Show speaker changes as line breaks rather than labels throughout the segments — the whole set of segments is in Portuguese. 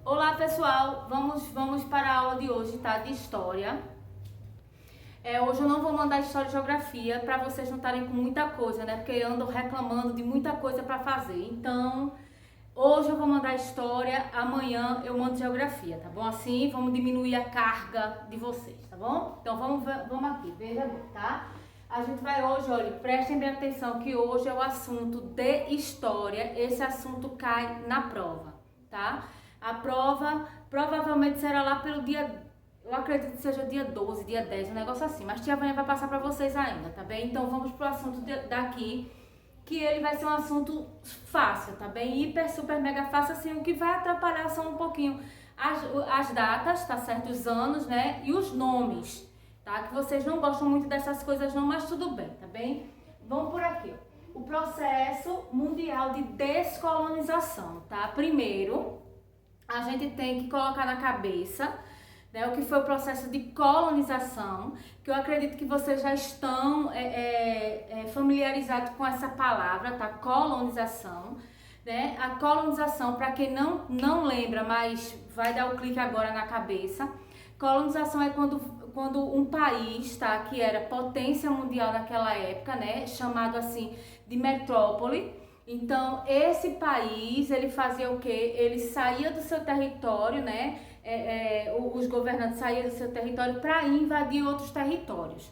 Olá pessoal, vamos para a aula de hoje, tá? De História. Hoje eu não vou mandar História e Geografia para vocês não estarem com muita coisa, né? Porque eu ando reclamando de muita coisa para fazer. Então, hoje eu vou mandar História, amanhã eu mando Geografia, tá bom? Assim, vamos diminuir a carga de vocês, tá bom? Então, vamos aqui, veja bem, tá? A gente vai hoje, olha, prestem bem atenção que hoje é o assunto de História. Esse assunto cai na prova, tá? A prova provavelmente será lá pelo dia, eu acredito que seja dia 12, dia 10, um negócio assim. Mas tia Vânia vai passar pra vocês ainda, tá bem? Então vamos pro assunto daqui, que ele vai ser um assunto fácil, tá bem? Hiper, super, mega fácil, assim, o que vai atrapalhar são um pouquinho as datas, tá certo? Os anos, né? E os nomes, tá? Que vocês não gostam muito dessas coisas não, mas tudo bem, tá bem? Vamos por aqui, ó. O processo mundial de descolonização, tá? Primeiro, a gente tem que colocar na cabeça, né, o que foi o processo de colonização, que eu acredito que vocês já estão familiarizados com essa palavra, tá? Colonização, né? A colonização, para quem não lembra, mas vai dar o clique agora na cabeça, colonização é quando um país, tá, que era potência mundial naquela época, né, chamado assim de metrópole. Então, esse país, ele fazia o quê? Ele saía do seu território, né? Os governantes saíam do seu território para invadir outros territórios.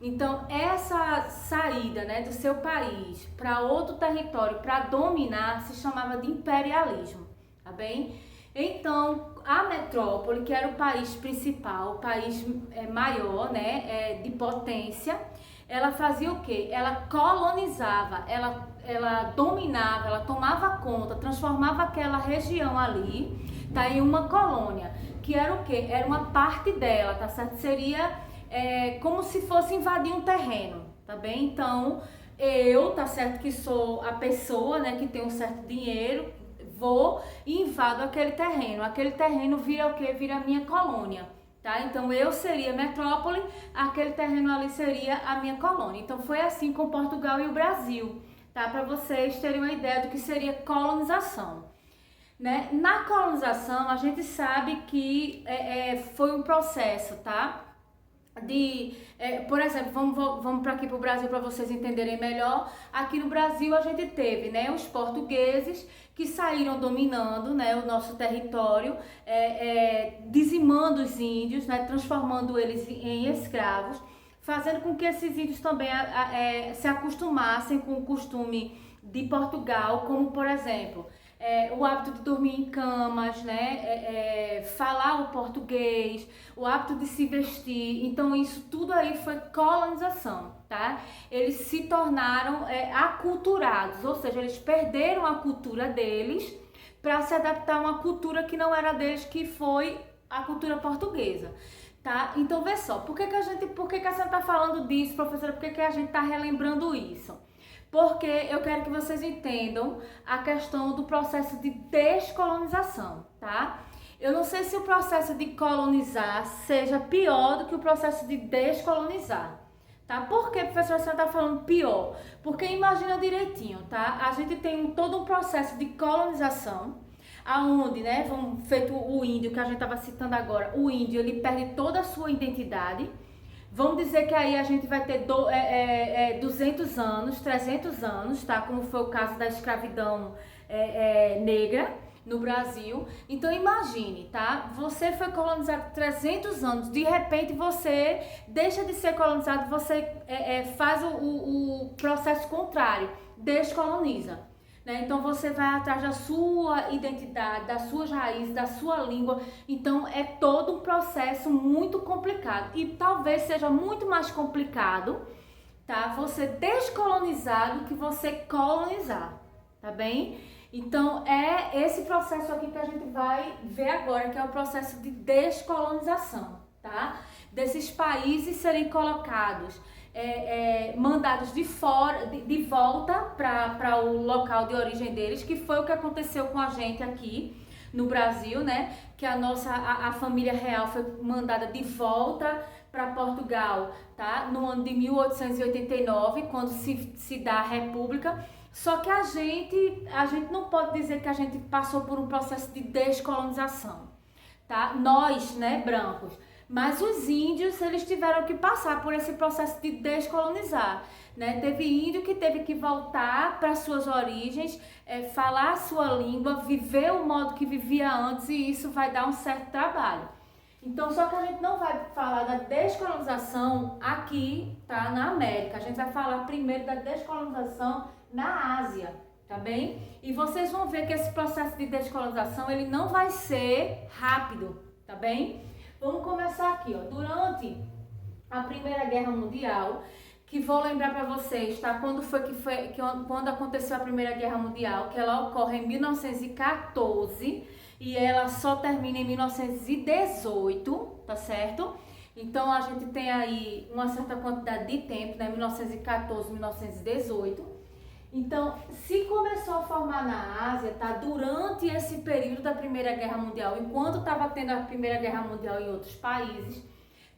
Então, essa saída, né, do seu país para outro território, para dominar, se chamava de imperialismo, tá bem? Então, a metrópole, que era o país principal, o país maior, né, de potência, ela fazia o quê? Ela colonizava, ela dominava, ela tomava conta, transformava aquela região ali, tá, em uma colônia, que era o quê? Era uma parte dela, tá certo? Seria como se fosse invadir um terreno, tá bem? Então, eu, tá certo, que sou a pessoa, né, que tem um certo dinheiro, vou e invado aquele terreno vira o quê? Vira a minha colônia. Tá? Então eu seria metrópole, aquele terreno ali seria a minha colônia. Então foi assim com Portugal e o Brasil, tá? Para vocês terem uma ideia do que seria colonização, né? Na colonização a gente sabe que foi um processo, tá? Por exemplo, vamos para aqui para o Brasil para vocês entenderem melhor. Aqui no Brasil a gente teve, né, os portugueses que saíram dominando, né, o nosso território, dizimando os índios, né, transformando eles em escravos, fazendo com que esses índios também se acostumassem com o costume de Portugal, como por exemplo o hábito de dormir em camas, né? Falar o português, o hábito de se vestir. Então isso tudo aí foi colonização, tá? Eles se tornaram aculturados, ou seja, eles perderam a cultura deles para se adaptar a uma cultura que não era deles, que foi a cultura portuguesa. Tá? Então vê só, por que a senhora está falando disso, professora? Por que a gente está relembrando isso? Porque eu quero que vocês entendam a questão do processo de descolonização, tá? Eu não sei se o processo de colonizar seja pior do que o processo de descolonizar, tá? Por que, professora, você está falando pior? Porque imagina direitinho, tá? A gente tem todo um processo de colonização, aonde, né, feito o índio que a gente estava citando agora, o índio, ele perde toda a sua identidade. Vamos dizer que aí a gente vai ter 200 anos, 300 anos, tá? Como foi o caso da escravidão negra no Brasil. Então imagine, tá? Você foi colonizado 300 anos, de repente você deixa de ser colonizado, você faz o processo contrário, descoloniza. Então você vai atrás da sua identidade, das suas raízes, da sua língua. Então é todo um processo muito complicado e talvez seja muito mais complicado, tá? Você descolonizar do que você colonizar, tá bem? Então é esse processo aqui que a gente vai ver agora, que é o processo de descolonização, tá? Desses países serem colocados mandados de fora, de volta para o local de origem deles, que foi o que aconteceu com a gente aqui no Brasil, né? Que a família real foi mandada de volta para Portugal, tá? No ano de 1889, quando se dá a República. Só que a gente não pode dizer que a gente passou por um processo de descolonização, tá? Nós, né, brancos. Mas os índios, eles tiveram que passar por esse processo de descolonizar, né? Teve índio que teve que voltar para suas origens, falar a sua língua, viver o modo que vivia antes, e isso vai dar um certo trabalho. Então, só que a gente não vai falar da descolonização aqui, tá? Na América. A gente vai falar primeiro da descolonização na Ásia, tá bem? E vocês vão ver que esse processo de descolonização, ele não vai ser rápido, tá bem? Vamos começar aqui, ó. Durante a Primeira Guerra Mundial, que vou lembrar para vocês, tá? Quando aconteceu a Primeira Guerra Mundial, que ela ocorre em 1914 e ela só termina em 1918, tá certo? Então a gente tem aí uma certa quantidade de tempo, né? 1914, 1918. Então, se começou a formar na Ásia, tá? Durante esse período da Primeira Guerra Mundial, enquanto estava tendo a Primeira Guerra Mundial em outros países,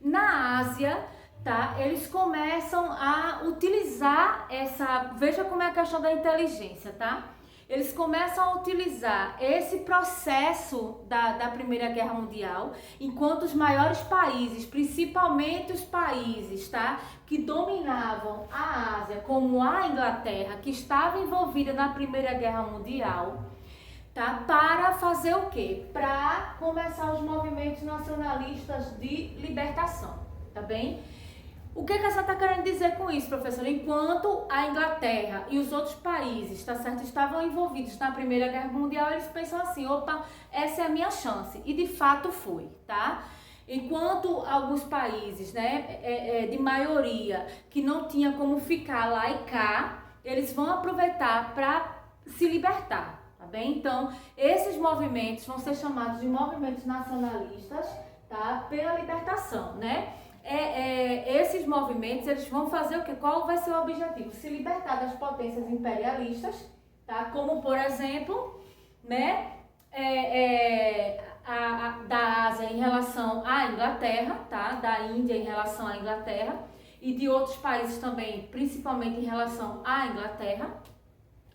na Ásia, tá? Eles começam a utilizar veja como é a questão da inteligência, tá? Eles começam a utilizar esse processo da Primeira Guerra Mundial, enquanto os maiores países, principalmente os países, tá, que dominavam a Ásia, como a Inglaterra, que estava envolvida na Primeira Guerra Mundial, tá, para fazer o quê? Para começar os movimentos nacionalistas de libertação, tá bem? O que você está querendo dizer com isso, professor? Enquanto a Inglaterra e os outros países, tá certo, estavam envolvidos na Primeira Guerra Mundial, eles pensam assim, opa, essa é a minha chance. E de fato foi, tá? Enquanto alguns países, né, de maioria, que não tinha como ficar lá e cá, eles vão aproveitar para se libertar, tá bem? Então, esses movimentos vão ser chamados de movimentos nacionalistas, tá? Pela libertação, né? Esses movimentos, eles vão fazer o quê? Qual vai ser o objetivo? Se libertar das potências imperialistas, tá? Como, por exemplo, né, da Ásia em relação à Inglaterra, tá? Da Índia em relação à Inglaterra e de outros países também, principalmente em relação à Inglaterra.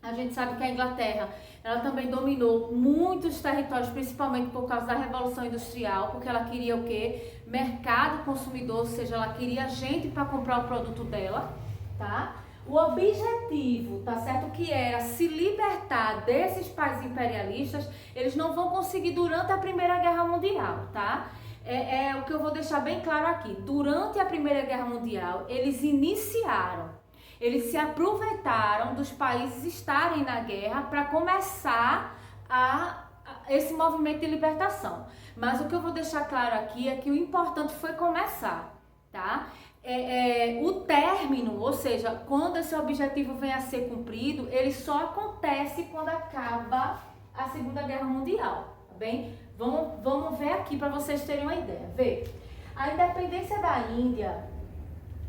A gente sabe que a Inglaterra, ela também dominou muitos territórios, principalmente por causa da Revolução Industrial, porque ela queria o quê? Mercado consumidor, ou seja, ela queria gente para comprar o produto dela, tá? O objetivo, tá certo, que era se libertar desses países imperialistas, eles não vão conseguir durante a Primeira Guerra Mundial, tá? É o que eu vou deixar bem claro aqui. Durante a Primeira Guerra Mundial, eles se aproveitaram dos países estarem na guerra para começar esse movimento de libertação. Mas o que eu vou deixar claro aqui é que o importante foi começar, tá? O término, ou seja, quando esse objetivo vem a ser cumprido, ele só acontece quando acaba a Segunda Guerra Mundial, tá bem? Vamos ver aqui para vocês terem uma ideia. Vê, a independência da Índia,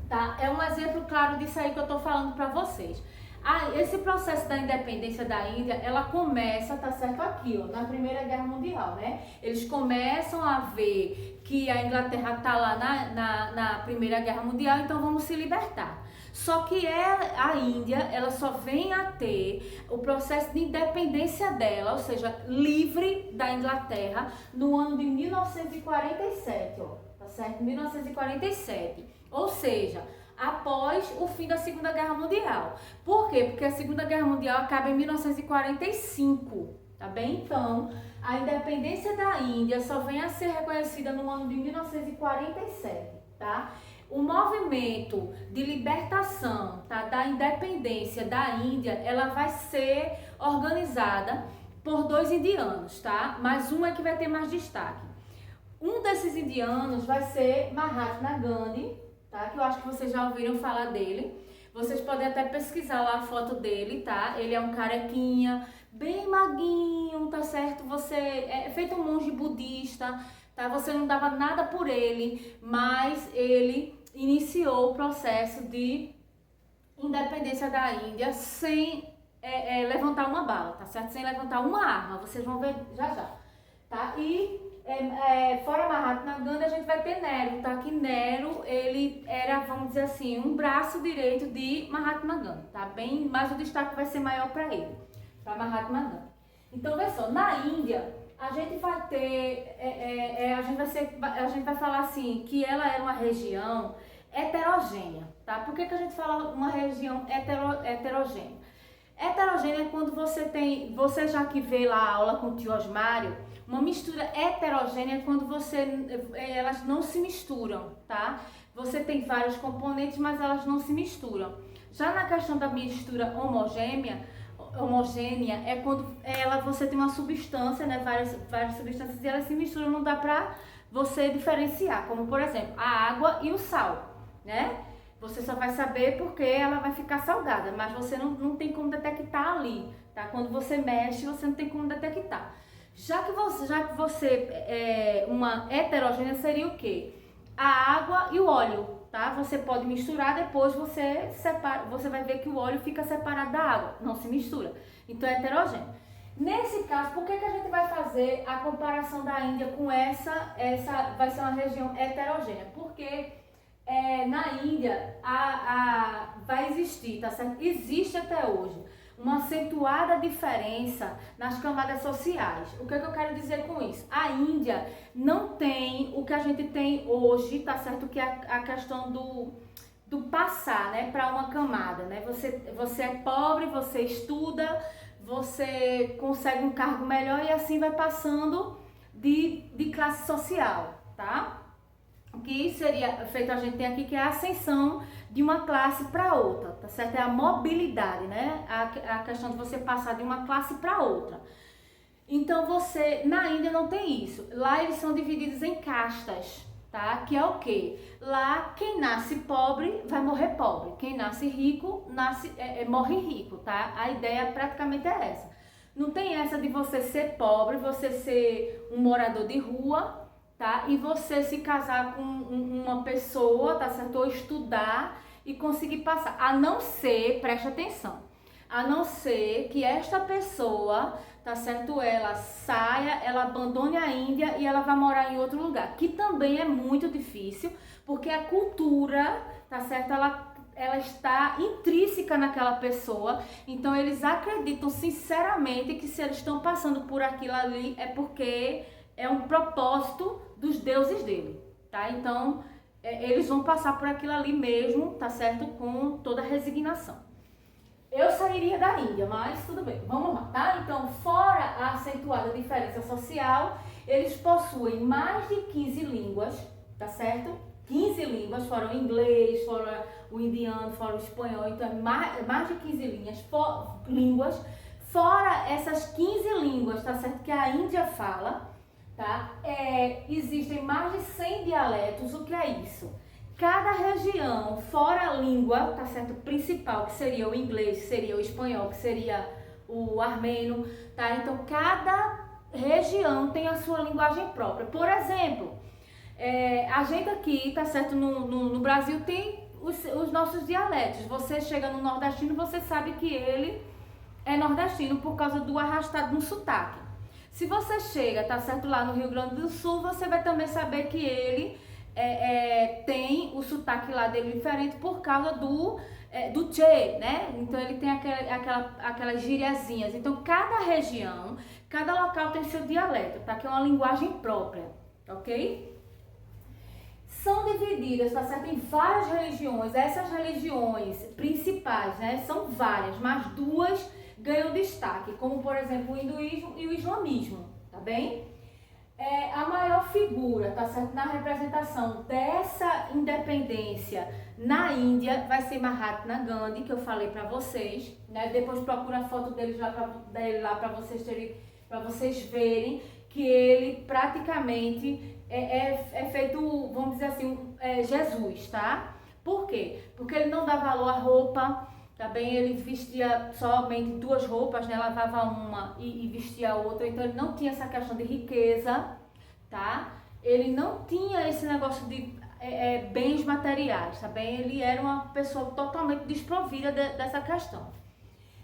tá? É um exemplo claro disso aí que eu tô falando para vocês. Esse processo da independência da Índia, ela começa, tá certo, aqui, ó, na Primeira Guerra Mundial, né? Eles começam a ver que a Inglaterra tá lá na Primeira Guerra Mundial, então vamos se libertar. Só que a Índia, ela só vem a ter o processo de independência dela, ou seja, livre da Inglaterra, no ano de 1947, ó, tá certo? 1947. Ou seja, após o fim da Segunda Guerra Mundial. Por quê? Porque a Segunda Guerra Mundial acaba em 1945, tá bem? Então, a independência da Índia só vem a ser reconhecida no ano de 1947, tá? O movimento de libertação, tá, da independência da Índia, ela vai ser organizada por 2 indianos, tá? Mas um é que vai ter mais destaque. Um desses indianos vai ser Mahatma Gandhi, tá? Que eu acho que vocês já ouviram falar dele. Vocês podem até pesquisar lá a foto dele, tá? Ele é um carequinha, bem maguinho, tá certo? Você é feito um monge budista, tá? Você não dava nada por ele, mas ele iniciou o processo de independência da Índia sem levantar uma bala, tá certo? Sem levantar uma arma, vocês vão ver já já, tá? E fora Mahatma Gandhi, a gente vai ter Nero, tá? Que Nero, ele era, vamos dizer assim, um braço direito de Mahatma Gandhi, tá? Bem, mas o destaque vai ser maior para ele, para Mahatma Gandhi. Então, vê só, na Índia, a gente vai ter, a gente vai falar assim, que ela era uma região heterogênea, tá? Por que a gente fala uma região heterogênea? Heterogênea é quando você já que vê lá a aula com o tio Osmário, uma mistura heterogênea é quando elas não se misturam, tá? Você tem vários componentes, mas elas não se misturam. Já na questão da mistura homogênea é quando você tem uma substância, né? Várias substâncias e elas se misturam, não dá pra você diferenciar, como por exemplo, a água e o sal, né? Você só vai saber porque ela vai ficar salgada, mas você não tem como detectar ali, tá? Quando você mexe, você não tem como detectar. Já que você uma heterogênea seria o quê? A água e o óleo, tá? Você pode misturar, depois você vai ver que o óleo fica separado da água, não se mistura. Então é heterogêneo. Nesse caso, por que a gente vai fazer a comparação da Índia com essa vai ser uma região heterogênea? Porque na Índia vai existir, tá certo? Existe até hoje uma acentuada diferença nas camadas sociais. O que eu quero dizer com isso? A Índia não tem o que a gente tem hoje, tá certo? Que é a questão do passar, né, para uma camada, né? Você é pobre, você estuda, você consegue um cargo melhor e assim vai passando de classe social, tá? O que seria feito, a gente tem aqui, que é a ascensão de uma classe para outra, tá certo? É a mobilidade, né? A questão de você passar de uma classe para outra. Então na Índia não tem isso. Lá eles são divididos em castas, tá? Que é o quê? Lá quem nasce pobre vai morrer pobre, quem nasce rico morre rico, tá? A ideia praticamente é essa. Não tem essa de você ser pobre, você ser um morador de rua, tá? E você se casar com uma pessoa, tá certo? Ou estudar e conseguir passar. A não ser, preste atenção, a não ser que esta pessoa, tá certo? Ela saia, ela abandone a Índia e ela vai morar em outro lugar, que também é muito difícil, porque a cultura, tá certo? Ela está intrínseca naquela pessoa, então eles acreditam sinceramente que se eles estão passando por aquilo ali é porque é um propósito dos deuses dele, tá? Então, eles vão passar por aquilo ali mesmo, tá certo? Com toda a resignação. Eu sairia da Índia, mas tudo bem, vamos lá, tá? Então, fora a acentuada diferença social, eles possuem mais de 15 línguas, tá certo? 15 línguas, fora o inglês, fora o indiano, fora o espanhol, então mais de 15 línguas, fora essas 15 línguas, tá certo? Que a Índia fala, tá? Existem mais de 100 dialetos. O que é isso? Cada região, fora a língua, tá certo? Principal, que seria o inglês, que seria o espanhol, que seria o armênio, tá? Então, cada região tem a sua linguagem própria. Por exemplo, a gente aqui, tá certo? No Brasil tem os nossos dialetos. Você chega no nordestino, você sabe que ele é nordestino por causa do arrastado no sotaque. Se você chega, tá certo, lá no Rio Grande do Sul, você vai também saber que ele tem o sotaque lá dele diferente por causa do tchê, né? Então ele tem aquelas gíriazinhas. Então cada região, cada local tem seu dialeto, tá? Que é uma linguagem própria, ok? São divididas, tá certo, em várias religiões. Essas religiões principais, né, são várias, mas duas ganham destaque, como por exemplo o hinduísmo e o islamismo, tá bem? A maior figura, tá certo, na representação dessa independência na Índia vai ser Mahatma Gandhi, que eu falei pra vocês, né? Depois procura a foto dele lá pra vocês verem que ele praticamente é feito, vamos dizer assim, Jesus, tá? Por quê? Porque ele não dá valor à roupa, tá bem? Ele vestia somente duas roupas, né? Lavava uma e vestia a outra, então ele não tinha essa questão de riqueza, tá? Ele não tinha esse negócio de bens materiais, tá bem? Ele era uma pessoa totalmente desprovida dessa questão.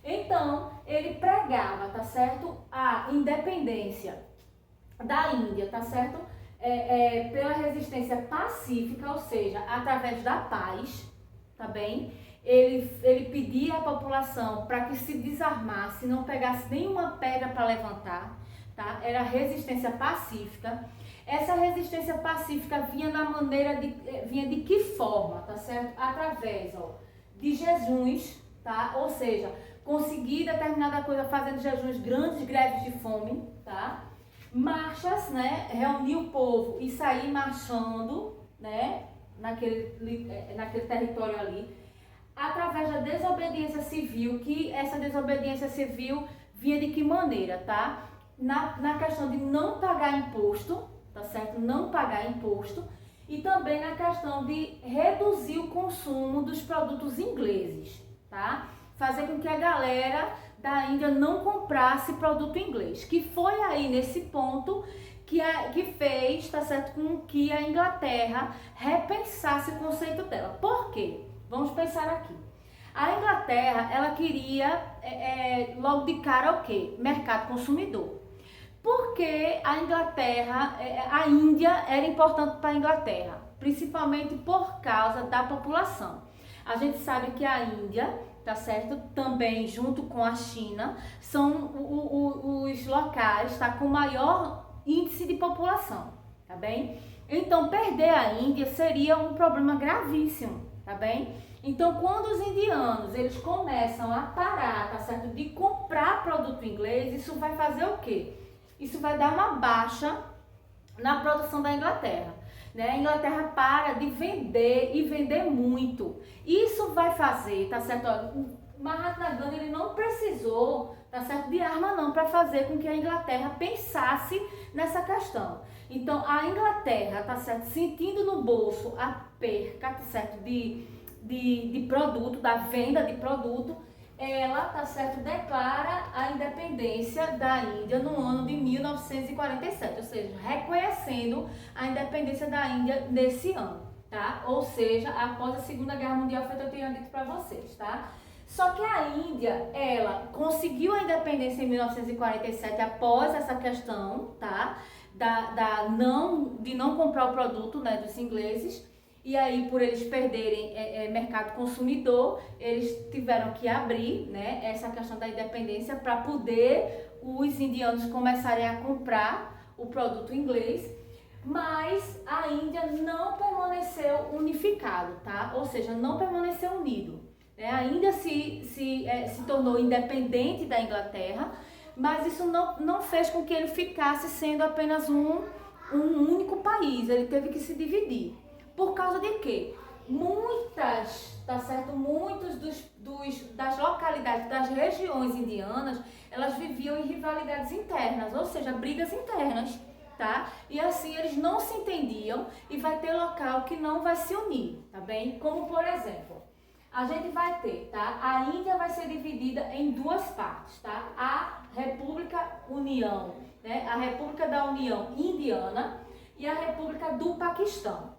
Então, ele pregava, tá certo? A independência da Índia, tá certo? Pela resistência pacífica, ou seja, através da paz, tá bem? Ele pedia à população para que se desarmasse, não pegasse nenhuma pedra para levantar, tá? Era resistência pacífica. Essa resistência pacífica vinha vinha de que forma, tá certo? Através, de jejuns, tá? Ou seja, conseguir determinada coisa fazendo jejuns, grandes greves de fome, tá? Marchas, né? Reunir o povo e sair marchando, né? Naquele território ali, através da desobediência civil, que essa desobediência civil vinha de que maneira, tá? Na questão de não pagar imposto, tá certo? Não pagar imposto, e também na questão de reduzir o consumo dos produtos ingleses, tá? Fazer com que a galera da Índia não comprasse produto inglês, que foi aí nesse ponto que fez, tá certo, com que a Inglaterra repensasse o conceito dela. Por quê? Vamos pensar aqui. A Inglaterra, ela queria logo de cara o quê? Mercado consumidor. Porque a Inglaterra, a Índia era importante para a Inglaterra, principalmente por causa da população. A gente sabe que a Índia, tá certo? Também junto com a China, são os locais, tá, com maior índice de população, tá bem? Então, perder a Índia seria um problema gravíssimo, tá bem? Então, quando os indianos, eles começam a parar, tá certo, de comprar produto inglês, isso vai fazer o quê? Isso vai dar uma baixa na produção da Inglaterra, né? A Inglaterra para de vender e vender muito. Isso vai fazer, tá certo? O Mahatma Gandhi, ele não precisou, tá certo, de arma não para fazer com que a Inglaterra pensasse nessa questão. Então, a Inglaterra, tá certo, sentindo no bolso a perca, tá certo, de produto, da venda de produto, ela, tá certo, declara a independência da Índia no ano de 1947, ou seja, reconhecendo a independência da Índia nesse ano, tá? Ou seja, após a Segunda Guerra Mundial, foi o que eu tinha dito para vocês, tá? Só que a Índia, ela conseguiu a independência em 1947 após essa questão, tá? De não comprar o produto, né, dos ingleses. E aí, por eles perderem mercado consumidor, eles tiveram que abrir, né, essa questão da independência para poder os indianos começarem a comprar o produto inglês. Mas a Índia não permaneceu unificado, tá? Ou seja, não permaneceu unido. Né? A Índia se tornou independente da Inglaterra, mas isso não fez com que ele ficasse sendo apenas um único país. Ele teve que se dividir. Por causa de quê? Tá certo? Muitos das localidades, das regiões indianas, elas viviam em rivalidades internas, ou seja, brigas internas, tá? E assim eles não se entendiam e vai ter local que não vai se unir, tá bem? Como por exemplo, a gente vai ter, tá? A Índia vai ser dividida em duas partes, tá? A República União, né? A República da União Indiana e a República do Paquistão.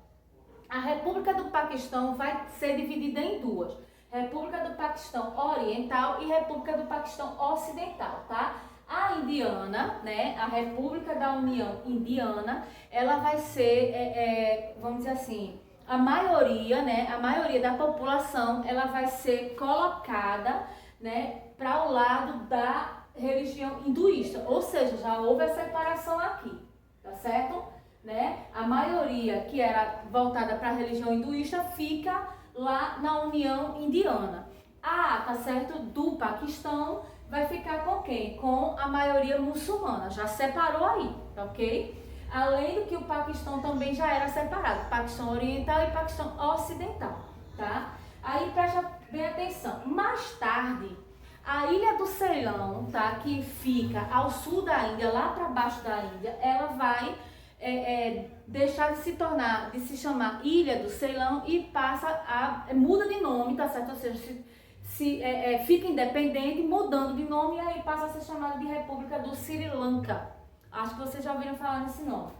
A República do Paquistão vai ser dividida em duas. República do Paquistão Oriental e República do Paquistão Ocidental, tá? A indiana, né, a República da União Indiana, ela vai ser, vamos dizer assim, a maioria, né, a maioria da população, ela vai ser colocada, né, para o lado da religião hinduísta. Ou seja, já houve a separação aqui, tá certo? Né? A maioria que era voltada para a religião hinduísta fica lá na União Indiana. Tá certo? Do Paquistão vai ficar com quem? Com a maioria muçulmana. Já separou aí, tá ok? Além do que o Paquistão também já era separado. Paquistão Oriental e Paquistão Ocidental, tá? Aí presta bem atenção. Mais tarde, a ilha do Ceilão, tá? Que fica ao sul da Índia, lá para baixo da Índia, ela vai deixar de se chamar Ilha do Ceilão e muda de nome, tá certo? Ou seja, fica independente, mudando de nome, e aí passa a ser chamada de República do Sri Lanka. Acho que vocês já ouviram falar nesse nome,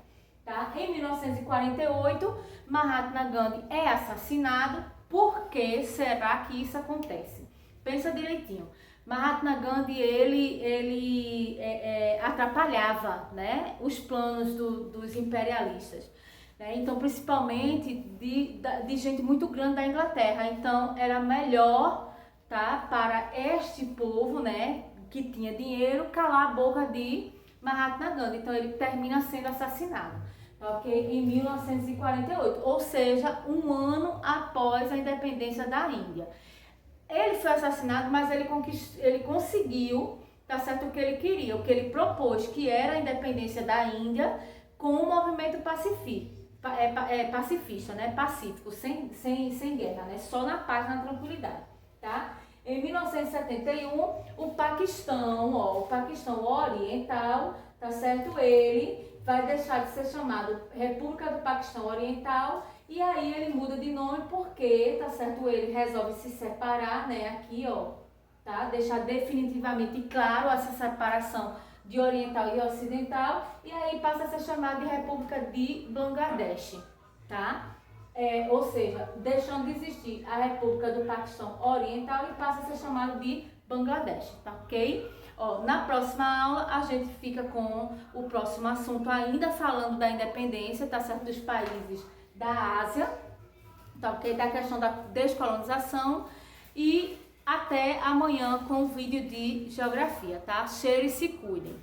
tá? Em 1948, Mahatma Gandhi é assassinado. Por que será que isso acontece? Pensa direitinho. Mahatma Gandhi, ele atrapalhava, né, os planos dos imperialistas. Né? Então, principalmente de gente muito grande da Inglaterra. Então, era melhor, tá, para este povo, né, que tinha dinheiro, calar a boca de Mahatma Gandhi. Então, ele termina sendo assassinado, ok? Em 1948, ou seja, um ano após a independência da Índia. Ele foi assassinado, mas ele conseguiu, tá certo, o que ele queria, o que ele propôs, que era a independência da Índia com um movimento pacifista, né? Pacífico, sem guerra, né? Só na paz, na tranquilidade, tá? Em 1971, o Paquistão Oriental, tá certo? Ele vai deixar de ser chamado República do Paquistão Oriental e aí ele muda de nome porque, tá certo? Ele resolve se separar, né? Aqui, ó, tá? Deixar definitivamente claro essa separação de oriental e ocidental e aí passa a ser chamado de República de Bangladesh, tá? Ou seja, deixando de existir a República do Paquistão Oriental e passa a ser chamado de Bangladesh, tá ok? Ó, na próxima aula a gente fica com o próximo assunto ainda falando da independência, tá certo? Dos países da Ásia, tá ok? Da questão da descolonização e até amanhã com o vídeo de geografia, tá? Cheiro e se cuidem!